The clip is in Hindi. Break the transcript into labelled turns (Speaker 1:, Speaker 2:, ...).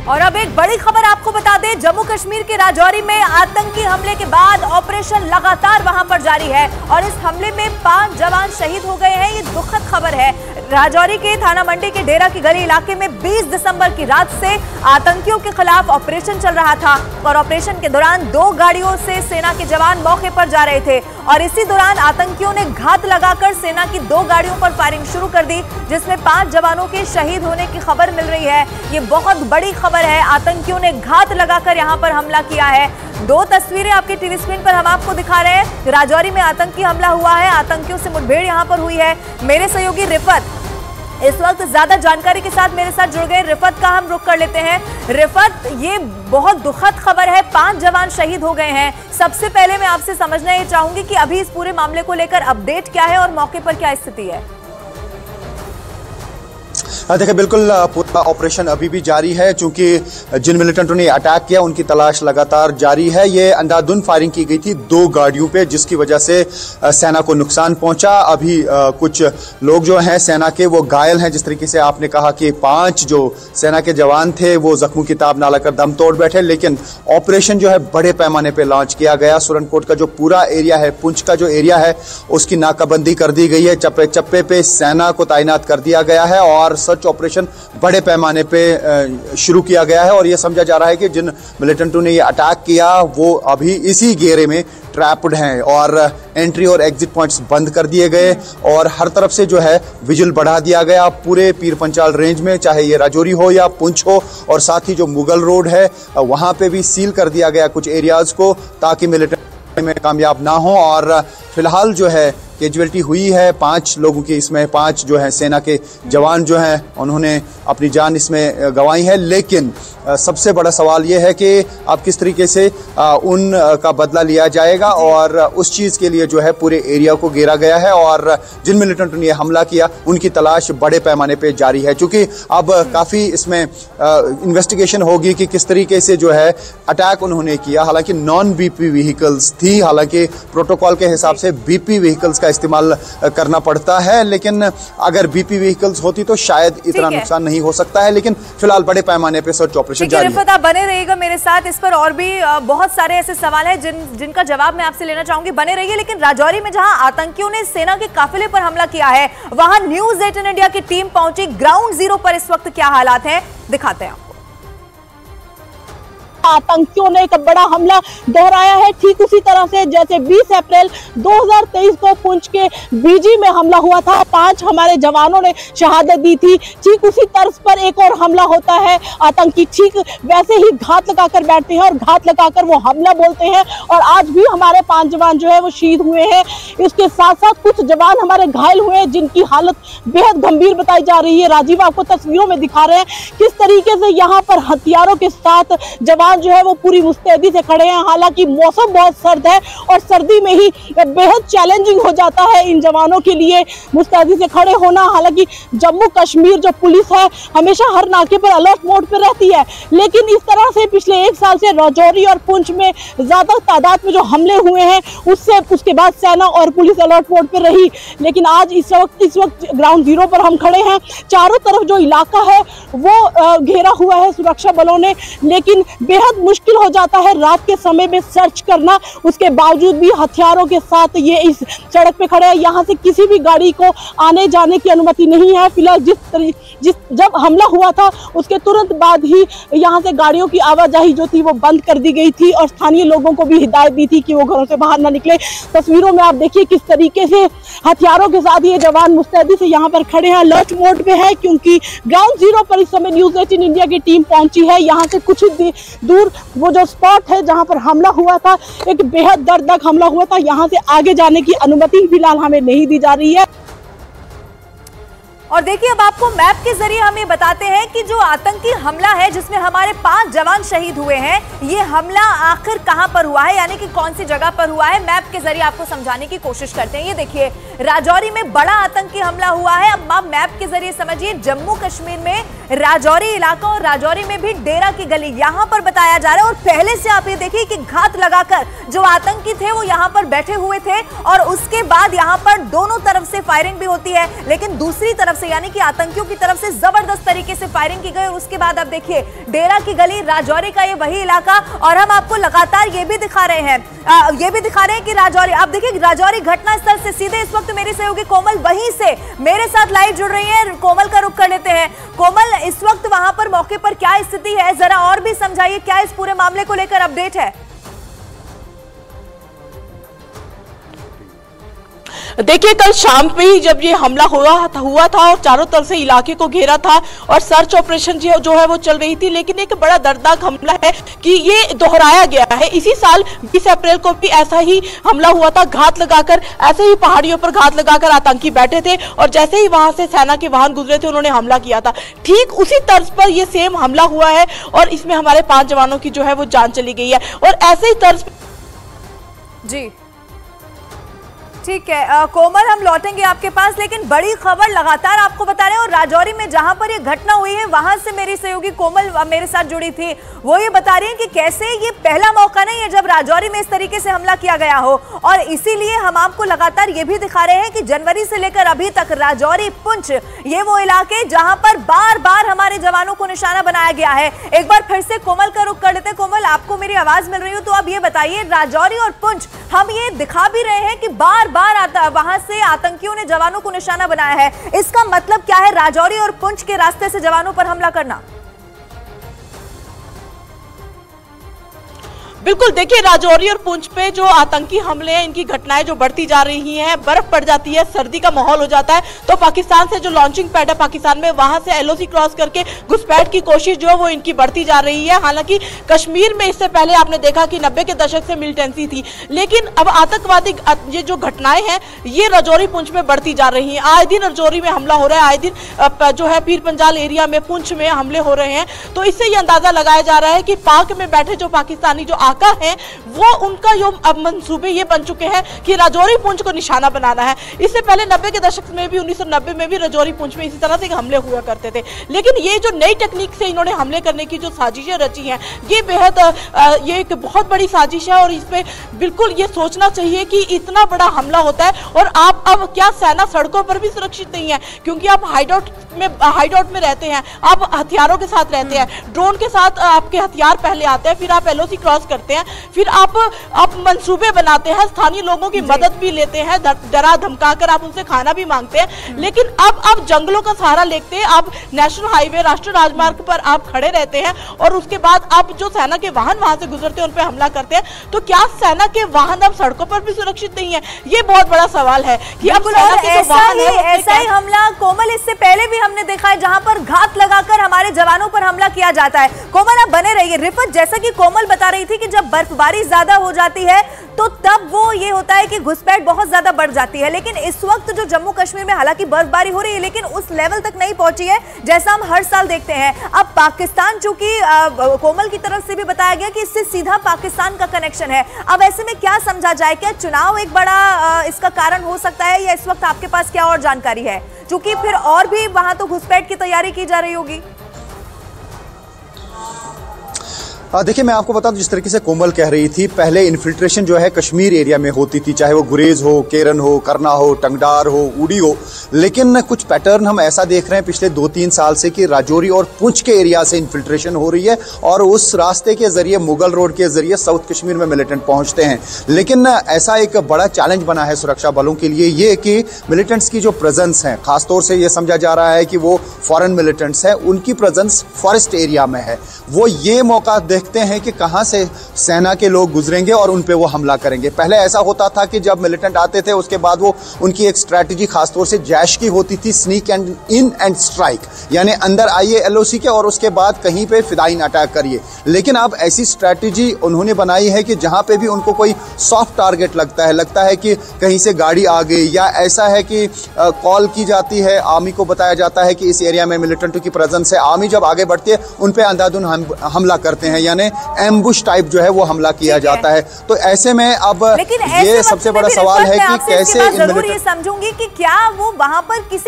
Speaker 1: और अब एक बड़ी खबर आपको बता दें, जम्मू कश्मीर के राजौरी में आतंकी हमले के बाद ऑपरेशन लगातार वहां पर जारी है और इस हमले में 5 जवान शहीद हो गए हैं। ये दुखद खबर है। राजौरी के थाना मंडी के डेरा की गली इलाके में 20 दिसंबर की रात से आतंकियों के खिलाफ ऑपरेशन चल रहा था और ऑपरेशन के दौरान 2 गाड़ियों से सेना के जवान मौके पर जा रहे थे और इसी दौरान आतंकियों ने घात लगाकर सेना की 2 गाड़ियों पर फायरिंग शुरू कर दी, जिसमें 5 जवानों के शहीद होने की खबर मिल रही है। ये बहुत बड़ी खबर है। आतंकियों ने घात लगाकर यहां पर हमला किया है। 2 तस्वीरें आपके टीवी स्क्रीन पर हम आपको दिखा रहे हैं। राजौरी में आतंकी हमला हुआ है, आतंकियों से मुठभेड़ यहां पर हुई है। मेरे सहयोगी रिफत इस वक्त ज्यादा जानकारी के साथ मेरे साथ जुड़ गए। रिफत का हम रुख कर लेते हैं। रिफत, ये बहुत दुखद खबर है, 5 जवान शहीद हो गए हैं। सबसे पहले मैं आपसे समझना ये चाहूंगी कि अभी इस पूरे मामले को लेकर अपडेट क्या है और मौके पर क्या स्थिति है।
Speaker 2: देखिए, बिल्कुल पूरा ऑपरेशन अभी भी जारी है, क्योंकि जिन मिलिटेंटों ने अटैक किया उनकी तलाश लगातार जारी है। ये अंधाधुंध फायरिंग की गई थी 2 गाड़ियों पे, जिसकी वजह से सेना को नुकसान पहुंचा। अभी कुछ लोग जो हैं सेना के वो घायल हैं। जिस तरीके से आपने कहा कि 5 जो सेना के जवान थे वो जख्मों की ताब ना लाकर दम तोड़ बैठे, लेकिन ऑपरेशन जो है बड़े पैमाने पर लॉन्च किया गया। सुरनकोट का जो पूरा एरिया है, पुंछ का जो एरिया है, उसकी नाकाबंदी कर दी गई है। चप्पे चप्पे पे सेना को तैनात कर दिया गया है और ऑपरेशन बड़े पैमाने पे शुरू किया गया है और यह समझा जा रहा है कि जिन मिलिटेंटों ने ये अटैक किया वो अभी इसी घेरे में ट्रैप्ड हैं और एंट्री और एग्जिट पॉइंट्स बंद कर दिए गए और हर तरफ से जो है विजिल बढ़ा दिया गया पूरे पीर पंचाल रेंज में, चाहे ये राजौरी हो या पुंछ हो। और साथ ही जो मुगल रोड है वहां पे भी सील कर दिया गया कुछ एरियाज को, ताकि मिलिटेंट में कामयाब ना हो। और फिलहाल जो है कैजुअलिटी हुई है 5 लोगों की, इसमें 5 जो है सेना के जवान जो हैं उन्होंने अपनी जान इसमें गंवाई है। लेकिन सबसे बड़ा सवाल ये है कि अब किस तरीके से उन का बदला लिया जाएगा और उस चीज़ के लिए जो है पूरे एरिया को घेरा गया है और जिन मिलिटेंटों ने ये हमला किया उनकी तलाश बड़े पैमाने पे जारी है, क्योंकि अब काफ़ी इसमें इन्वेस्टिगेशन होगी कि किस तरीके से जो है अटैक उन्होंने किया। हालांकि नॉन बीपी व्हीकल्स थी, हालांकि प्रोटोकॉल के हिसाब से बीपी व्हीकल्स का इस्तेमाल करना पड़ता है, लेकिन अगर बीपी व्हीकल्स होती तो शायद इतना नुकसान नहीं हो सकता है। लेकिन फिलहाल बड़े पैमाने पे सर्च ऑपरेशन जारी है।
Speaker 1: रिफत, आप बने रहिएगा मेरे साथ, इस पर और भी बहुत सारे ऐसे सवाल हैं जिनका जवाब मैं आपसे लेना चाहूंगी। बने रहिए। लेकिन राजौरी में जहां आतंकियों ने सेना के काफिले पर हमला किया है, वहां न्यूज 18 इंडिया की टीम पहुंची। ग्राउंड जीरो पर इस वक्त क्या हालात हैं, दिखाते हैं।
Speaker 3: आतंकियों ने एक बड़ा हमला दोहराया है, ठीक उसी तरह से जैसे 20 अप्रैल 2023 को पुंछ के बीजी में हमला हुआ था, 5 हमारे जवानों ने शहादत दी थी। ठीक उसी तर्ज पर एक और हमला होता है। आतंकी ठीक वैसे ही घात लगाकर बैठते हैं और घात लगाकर वो हमला बोलते हैं और आज भी हमारे 5 जवान जो है वो शहीद हुए हैं। इसके साथ साथ कुछ जवान हमारे घायल हुए हैं, जिनकी हालत बेहद गंभीर बताई जा रही है। राजीव आपको तस्वीरों में दिखा रहे हैं किस तरीके से यहाँ पर हथियारों के साथ जवान जो है वो पूरी मुस्तैदी से खड़े हैं। हालांकि मौसम बहुत सर्द है और सर्दी में ही बेहद चैलेंजिंग हो जाता है इन जवानों के लिए मुस्तैदी से खड़े होना। हालांकि जम्मू कश्मीर जो पुलिस है हमेशा हर नाके पर अलर्ट मोड पर रहती है, लेकिन इस तरह से पिछले 1 साल से राजौरी और पुंछ में ज्यादा तादाद में जो हमले हुए हैं उसके बाद सेना और पुलिस अलर्ट मोड पर रही। लेकिन आज इस वक्त ग्राउंड जीरो पर हम खड़े हैं। चारों तरफ जो इलाका है वो घेरा हुआ है सुरक्षा बलों ने, लेकिन बेहद मुश्किल हो जाता है रात के समय में सर्च करना। उसके बावजूद भी हथियारों के साथ ये इस सड़क पे खड़े हैं। यहाँ से किसी भी गाड़ी को आने जाने की अनुमति नहीं है। फिलहाल जब हमला हुआ था उसके तुरंत बाद ही यहाँ से गाड़ियों की आवाजाही जो थी वो बंद कर दी गई थी और स्थानीय लोगों को भी हिदायत दी थी कि वो घरों से बाहर ना निकले। तस्वीरों में आप देखिए किस तरीके से हथियारों के साथ ये जवान मुस्तैदी से यहाँ पर खड़े हैं, अलर्ट मोड पे है, क्योंकि ग्राउंड जीरो पर इस समय न्यूज 18 इंडिया की टीम पहुंची है। यहाँ से कुछ दूर वो जो स्पॉट है जहां पर हमला हुआ था, एक बेहद दर्दनाक हमला हुआ था, यहां से आगे जाने की अनुमति फिलहाल हमें नहीं दी जा रही है।
Speaker 1: और देखिए, अब आपको मैप के जरिए हम ये बताते हैं कि जो आतंकी हमला है जिसमें हमारे 5 जवान शहीद हुए हैं, ये हमला आखिर कहां पर हुआ है, यानी कि कौन सी जगह पर हुआ है। मैप के जरिए आपको समझाने की कोशिश करते हैं। ये देखिए, राजौरी में बड़ा आतंकी हमला हुआ है। अब आप मैप के जरिए समझिए, जम्मू कश्मीर में राजौरी इलाका और राजौरी में भी डेरा की गली यहां पर बताया जा रहा है। और पहले से आप ये देखिए कि घात लगाकर जो आतंकी थे वो यहां पर बैठे हुए थे और उसके बाद यहां पर दोनों तरफ से फायरिंग भी होती है, लेकिन दूसरी तरफ तरफ से यानी कि आतंकियों की तरफ से जबरदस्त तरीके से फायरिंग की गई। और उसके बाद अब देखिए डेरा की गली, राजौरी का ये वही इलाका, और हम आपको लगातार ये भी दिखा रहे हैं कि राजौरी, आप देखिए राजौरी घटनास्थल से सीधे इस वक्त मेरी सहयोगी कोमल वहीं से मेरे साथ लाइव जुड़ रही है। कोमल का रुख कर लेते हैं। कोमल, इस वक्त वहां पर मौके पर क्या स्थिति है, जरा और भी समझाइए, क्या इस पूरे मामले को लेकर अपडेट है?
Speaker 3: देखिए, कल शाम पे ही जब ये हमला हुआ था और चारों तरफ से इलाके को घेरा था और सर्च ऑपरेशन जो है वो चल रही थी, लेकिन एक बड़ा दर्दनाक हमला है कि ये दोहराया गया है। इसी साल 20 अप्रैल को भी ऐसा ही हमला हुआ था, घात लगाकर, ऐसे ही पहाड़ियों पर घात लगाकर आतंकी बैठे थे और जैसे ही वहां से सेना के वाहन गुजरे थे उन्होंने हमला किया था। ठीक उसी तर्ज पर यह सेम हमला हुआ है और इसमें हमारे 5 जवानों की जो है वो जान चली गई है। और ऐसे ही तर्ज
Speaker 1: जी ठीक है कोमल, हम लौटेंगे आपके पास, लेकिन बड़ी खबर लगातार आपको बता रहे हैं। और राजौरी में जहां पर ये घटना हुई है वहां से मेरी सहयोगी कोमल मेरे साथ जुड़ी थी, वो ये बता रही है कि कैसे ये पहला मौका नहीं है जब राजौरी में इस तरीके से हमला किया गया हो। और इसीलिए हम आपको लगातार ये भी दिखा रहे हैं कि जनवरी से लेकर अभी तक राजौरी, पुंछ, ये वो इलाके जहां पर बार बार हमारे जवानों को निशाना बनाया गया है। एक बार फिर से कोमल का रुख कर लेते हैं। कोमल, आपको मेरी आवाज मिल रही हो तो अब ये बताइए, राजौरी और पुंछ हम ये दिखा भी रहे हैं कि बार वहां से आतंकियों ने जवानों को निशाना बनाया है, इसका मतलब क्या है राजौरी और पुंछ के रास्ते से जवानों पर हमला करना?
Speaker 3: बिल्कुल, देखिए राजौरी और पुंछ पे जो आतंकी हमले हैं, इनकी घटनाएं जो बढ़ती जा रही हैं, बर्फ पड़ जाती है, सर्दी का माहौल हो जाता है, तो पाकिस्तान से जो लॉन्चिंग पैड है पाकिस्तान में, वहां से एलओसी क्रॉस करके घुसपैठ की कोशिश जो है वो इनकी बढ़ती जा रही है। हालांकि कश्मीर में इससे पहले आपने देखा कि 90 के दशक से मिलिटेंसी थी, लेकिन अब आतंकवादी ये जो घटनाएं हैं ये राजौरी पुंछ में बढ़ती जा रही है। आए दिन राजौरी में हमला हो रहा है, आए दिन जो है पीर पंजाल एरिया में, पुंछ में हमले हो रहे हैं। तो इससे ये अंदाजा लगाया जा रहा है कि पाक में बैठे जो पाकिस्तानी जो आका है वो उनका जो अब मंसूबे ये बन चुके हैं कि राजौरी पुंछ को निशाना बनाना है। इससे पहले 90 के दशक में भी, 1990 में भी राजौरी पुंछ में इसी तरह से हमले हुआ करते थे, लेकिन ये जो नई टेक्निक से इन्होंने हमले करने की जो साजिशें रची हैं, ये बेहद ये एक बहुत बड़ी साजिश है। और इस पे बिल्कुल ये सोचना चाहिए कि इतना बड़ा हमला होता है और आप अब क्या सेना सड़कों पर भी सुरक्षित नहीं है, क्योंकि आप हाइडआउट में रहते हैं, आप हथियारों के साथ रहते हैं, ड्रोन के साथ आपके हथियार पहले आते हैं, फिर आप एलओसी क्रॉस करते हैं, फिर आप मंसूबे बनाते हैं, स्थानीय लोगों की मदद भी लेते हैं, डरा धमकाकर आप उनसे खाना भी मांगते हैं। लेकिन अब आप जंगलों का सहारा लेते हैं, आप नेशनल हाईवे, राष्ट्रीय राजमार्ग पर आप खड़े रहते हैं और उसके बाद आप जो सेना के वाहन वहां से गुजरते हैं उन पर हमला करते हैं। तो क्या सेना के वाहन अब सड़कों पर भी सुरक्षित नहीं है? ये बहुत बड़ा सवाल है कि अब सेना के जो वाहन है,
Speaker 1: ऐसा ही हमला कोमल इससे पहले भी हमने देखा है जहां पर घात लगाकर हमारे जवानों पर हमला किया जाता है। कोमल, आप बने रहिए। रिफत, जैसा कि कोमल बता रही थी कि जब बर्फबारी ज्यादा हो जाती है तो तब वो ये होता है कि घुसपैठ बहुत ज्यादा बढ़ जाती है, लेकिन इस वक्त जो जम्मू कश्मीर में हालांकि बर्फबारी हो रही है लेकिन उस लेवल तक नहीं पहुंची है जैसा हम हर साल देखते हैं। अब पाकिस्तान, चूंकि कोमल की तरफ से भी बताया गया कि इससे सीधा पाकिस्तान का कनेक्शन है, अब ऐसे में क्या समझा जाए? क्या चुनाव एक बड़ा इसका कारण हो सकता है, या इस वक्त आपके पास क्या और जानकारी है, चूंकि फिर और भी वहां तो घुसपैठ की तैयारी की जा रही होगी?
Speaker 2: देखिए, मैं आपको बता दूं, जिस तरीके से कोमल कह रही थी, पहले इन्फिल्ट्रेशन जो है कश्मीर एरिया में होती थी, चाहे वो गुरेज हो, केरन हो, करना हो, टंगडार हो, उड़ी हो, लेकिन कुछ पैटर्न हम ऐसा देख रहे हैं पिछले 2-3 साल से कि राजौरी और पुंछ के एरिया से इन्फिल्ट्रेशन हो रही है और उस रास्ते के जरिए, मुगल रोड के जरिए साउथ कश्मीर में मिलिटेंट पहुंचते हैं। लेकिन ऐसा एक बड़ा चैलेंज बना है सुरक्षा बलों के लिए ये कि मिलिटेंट्स की जो प्रेजेंस है, खासतौर से ये समझा जा रहा है कि वो फॉरेन मिलिटेंट्स हैं, उनकी प्रेजेंस फॉरेस्ट एरिया में है। वो ये मौका देखते हैं कि कहां से सेना के लोग गुजरेंगे और उन पे वो हमला करेंगे। पहले ऐसा होता था कि जब मिलिटेंट आते थे उसके बाद वो उनकी एक स्ट्रैटेजी खासतौर से जैश की होती थी, sneak and in and strike, यानी अंदर आइए एलओसी के और उसके बाद कहीं पे फिदाइन अटैक करिए। लेकिन अब ऐसी स्ट्रैटेजी उन्होंने बनाई है कि जहां पे भी उनको कोई सॉफ्ट टारगेट लगता है कि कहीं से गाड़ी आ गई, या ऐसा है कि कॉल की जाती है, आर्मी को बताया जाता है कि इस एरिया में मिलिटेंटों की प्रेजेंस है, आर्मी जब आगे बढ़ती है उन पे अंधाधुन हमला करते हैं, यानी एम्बुश टाइप जो है वो हमला किया जाता है। तो ऐसे में अब ये सबसे बड़ा सवाल है कि कैसे
Speaker 1: जरूर ये समझूंगी कि क्या वो वहां पर किसी